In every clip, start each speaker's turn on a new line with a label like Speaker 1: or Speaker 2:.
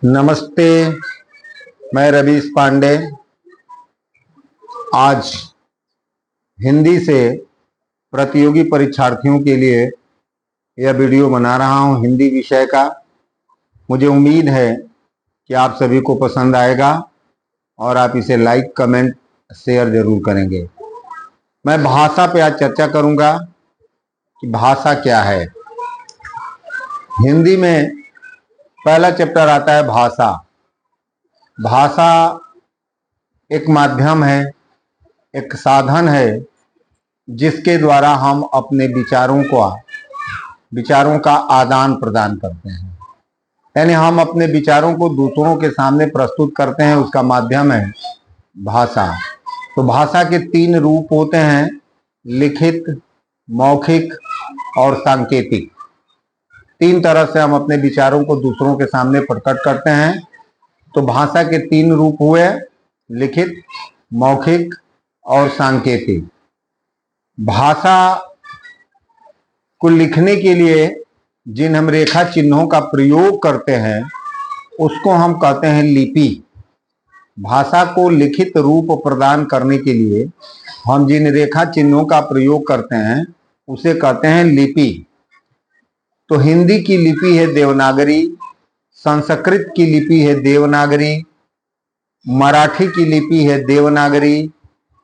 Speaker 1: नमस्ते, मैं रवीश पांडे। आज हिंदी से प्रतियोगी परीक्षार्थियों के लिए यह वीडियो बना रहा हूं हिंदी विषय का। मुझे उम्मीद है कि आप सभी को पसंद आएगा और आप इसे लाइक, कमेंट, शेयर जरूर करेंगे। मैं भाषा पे आज चर्चा करूंगा कि भाषा क्या है। हिंदी में पहला चैप्टर आता है भाषा। भाषा एक माध्यम है, एक साधन है जिसके द्वारा हम अपने विचारों का आदान प्रदान करते हैं। यानी हम अपने विचारों को दूसरों के सामने प्रस्तुत करते हैं, उसका माध्यम है भाषा। तो भाषा के 3 रूप होते हैं, लिखित, मौखिक और सांकेतिक। 3 तरह से हम अपने विचारों को दूसरों के सामने प्रकट करते हैं। तो भाषा के 3 रूप हुए, लिखित, मौखिक और सांकेतिक। भाषा को लिखने के लिए जिन हम रेखा चिन्हों का प्रयोग करते हैं उसको हम कहते हैं लिपि। भाषा को लिखित रूप प्रदान करने के लिए हम जिन रेखा चिन्हों का प्रयोग करते हैं उसे कहते हैं लिपि। तो हिंदी की लिपि है देवनागरी, संस्कृत की लिपि है देवनागरी, मराठी की लिपि है देवनागरी,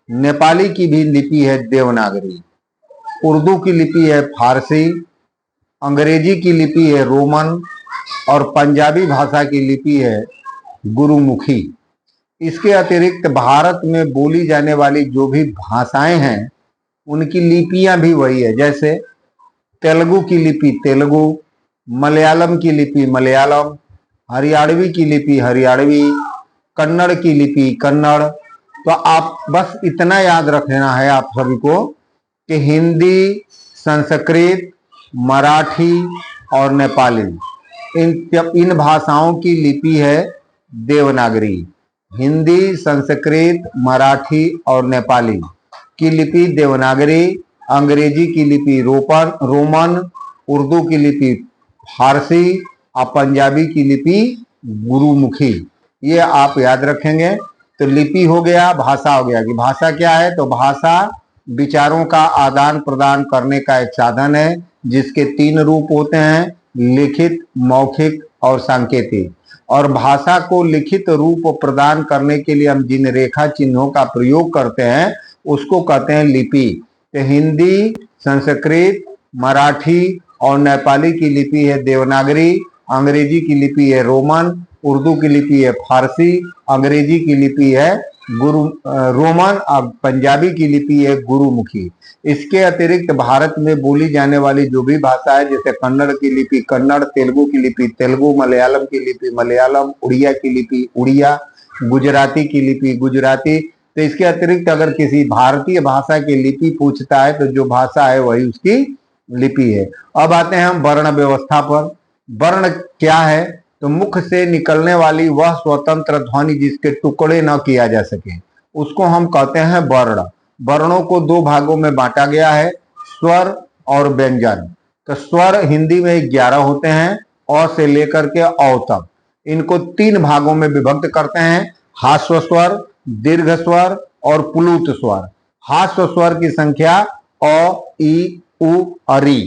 Speaker 1: नेपाली की भी लिपि है देवनागरी, उर्दू की लिपि है फारसी, अंग्रेजी की लिपि है रोमन और पंजाबी भाषा की लिपि है गुरुमुखी। इसके अतिरिक्त भारत में बोली जाने वाली जो भी भाषाएं हैं उनकी लिपियां भी वही है। जैसे तेलुगु की लिपि तेलुगु, मलयालम की लिपि मलयालम, हरियाणवी की लिपि हरियाणवी, कन्नड़ की लिपि कन्नड़। तो आप बस इतना याद रखना है आप सभी को कि हिंदी, संस्कृत, मराठी और नेपाली इन भाषाओं की लिपि है देवनागरी। हिंदी, संस्कृत, मराठी और नेपाली की लिपि देवनागरी, अंग्रेजी की लिपि रोमन, उर्दू की लिपि फारसी और पंजाबी की लिपि गुरुमुखी। ये आप याद रखेंगे। तो लिपि हो गया, भाषा हो गया। कि भाषा क्या है? तो भाषा विचारों का आदान प्रदान करने का एक साधन है जिसके 3 रूप होते हैं, लिखित, मौखिक और सांकेतिक। और भाषा को लिखित रूप प्रदान करने के लिए हम जिन रेखा चिन्हों का प्रयोग करते हैं उसको कहते हैं लिपि। तो हिंदी, संस्कृत, मराठी और नेपाली की लिपि है देवनागरी, अंग्रेजी की लिपि है रोमन, उर्दू की लिपि है फारसी, अंग्रेजी की लिपि है रोमन और पंजाबी की लिपि है गुरुमुखी। इसके अतिरिक्त भारत में बोली जाने वाली जो भी भाषा है, जैसे कन्नड़ की लिपि कन्नड़, तेलुगु की लिपि तेलुगु, मलयालम की लिपि मलयालम, उड़िया की लिपि उड़िया, गुजराती की लिपि गुजराती। तो इसके अतिरिक्त अगर किसी भारतीय भाषा की लिपि पूछता है तो जो भाषा है वही उसकी लिपि है। अब आते हैं हम वर्ण व्यवस्था पर। वर्ण क्या है? तो मुख से निकलने वाली वह स्वतंत्र ध्वनि जिसके टुकड़े न किया जा सके उसको हम कहते हैं वर्ण। वर्णों को 2 भागों में बांटा गया है, स्वर और व्यंजन। तो स्वर हिंदी में 11 होते हैं, अ से लेकर के औ तक। इनको 3 भागों में विभक्त करते हैं, हास्व स्वर, दीर्घ स्वर और प्लुत स्वर। हास्व स्वर की संख्या अ, ई, उ और इ।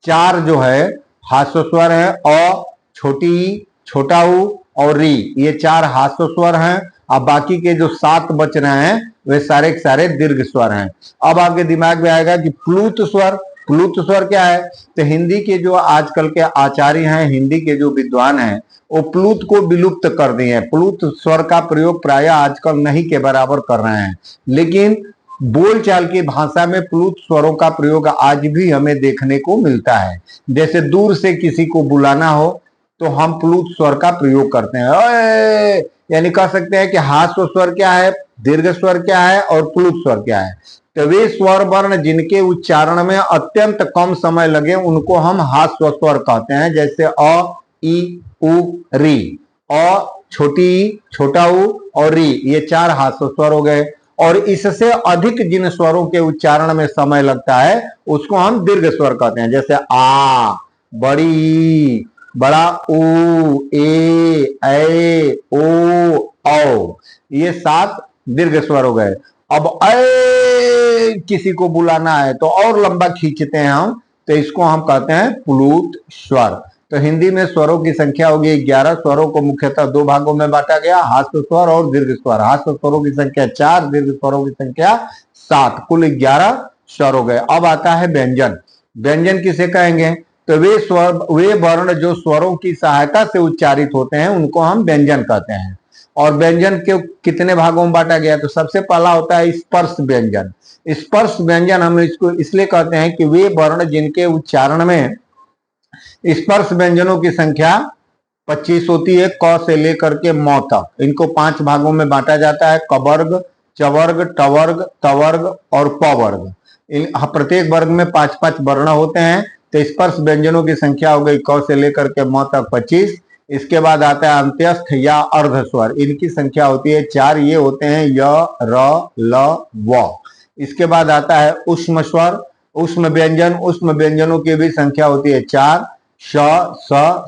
Speaker 1: 4 जो है हास्व स्वर है, अ, छोटी ई, छोटा उ और री। ये 4 हास्व स्वर हैं। अब बाकी के जो 7 बच रहे हैं वे सारे के सारे दीर्घ स्वर हैं। अब आपके दिमाग में आएगा कि प्लुत स्वर। प्लुत स्वर क्या है? तो हिंदी के जो आजकल के आचार्य हैं, हिंदी के जो विद्वान हैं, वो प्लुत को विलुप्त कर दिए हैं। प्लुत स्वर का प्रयोग प्रायः आजकल नहीं के बराबर कर रहे हैं, लेकिन बोलचाल की भाषा में प्लुत स्वरों का प्रयोग आज भी हमें देखने को मिलता है। जैसे दूर से किसी को बुलाना हो तो हम प्लुत स्वर का प्रयोग करते हैं। ओए, यानी कह सकते हैं कि हास्व स्वर क्या है, दीर्घ स्वर क्या है और प्लुत स्वर क्या है। तो वे स्वर वर्ण जिनके उच्चारण में अत्यंत कम समय लगे उनको हम हास्व स्वर कहते हैं। जैसे अ, ई, उ, री। अ, छोटी ई, छोटा उ और री, ये 4 हास्व स्वर हो गए। और इससे अधिक जिन स्वरों के उच्चारण में समय लगता है उसको हम दीर्घ स्वर कहते हैं। जैसे आ, बड़ी, बड़ा ऊ, ए, ओ, औ, ये 7 दीर्घ स्वर हो गए। अब ऐ किसी को बुलाना है तो और लंबा खींचते हैं हम, तो इसको हम कहते हैं प्लूत स्वर। तो हिंदी में स्वरों की संख्या होगी 11। स्वरों को मुख्यतः 2 भागों में बांटा गया, हास्य स्वर और दीर्घ स्वर। हास्य स्वरों की संख्या 4, दीर्घ स्वरों की संख्या 7, कुल 11 स्वर हो गए। अब आता है व्यंजन। व्यंजन किसे कहेंगे? तो वे वर्ण जो स्वरों की सहायता से उच्चारित होते हैं उनको हम व्यंजन कहते हैं। और व्यंजन के कितने भागों में बांटा गया? तो सबसे पहला होता है स्पर्श व्यंजन। स्पर्श व्यंजन हम इसको इसलिए कहते हैं कि वे वर्ण जिनके उच्चारण में स्पर्श व्यंजनों की संख्या 25 होती है, क से लेकर के म तक। इनको 5 भागों में बांटा जाता है, कवर्ग, चवर्ग, टवर्ग, तवर्ग और पवर्ग। इन प्रत्येक वर्ग में 5-5 वर्ण होते हैं। तो स्पर्श व्यंजनों की संख्या हो गई क से लेकर के म तक 25। इसके बाद आता है अंत्यस्थ या अर्ध स्वर। इनकी संख्या होती है 4। ये होते हैं य, र, ल, व। इसके बाद आता है ऊष्म स्वर, ऊष्म व्यंजन। ऊष्म व्यंजनों की भी संख्या होती है 4, श,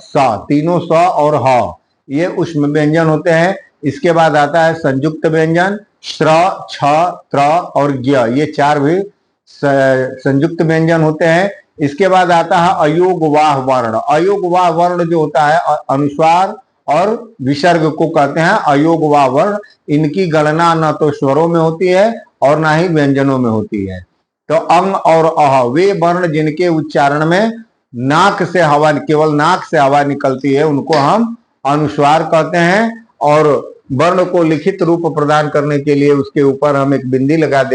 Speaker 1: स, तीनों स और ह, ये ऊष्म व्यंजन होते हैं। इसके बाद आता है संयुक्त व्यंजन, श्र, छ, त्र और ज्ञ, ये 4 भी संयुक्त व्यंजन होते हैं। इसके बाद आता है अयोगवाह वर्ण। अयोगवाह वर्ण जो होता है अनुस्वार और विसर्ग को कहते हैं अयोगवाह वर्ण। इनकी गणना न तो स्वरों में होती है और ना ही व्यंजनों में होती है। तो अंग और अह, वे वर्ण जिनके उच्चारण में नाक से हवा, केवल नाक से हवा निकलती है, उनको हम अनुस्वार कहते हैं। और वर्ण को लिखित रूप प्रदान करने के लिए उसके ऊपर हम एक बिंदी लगा देते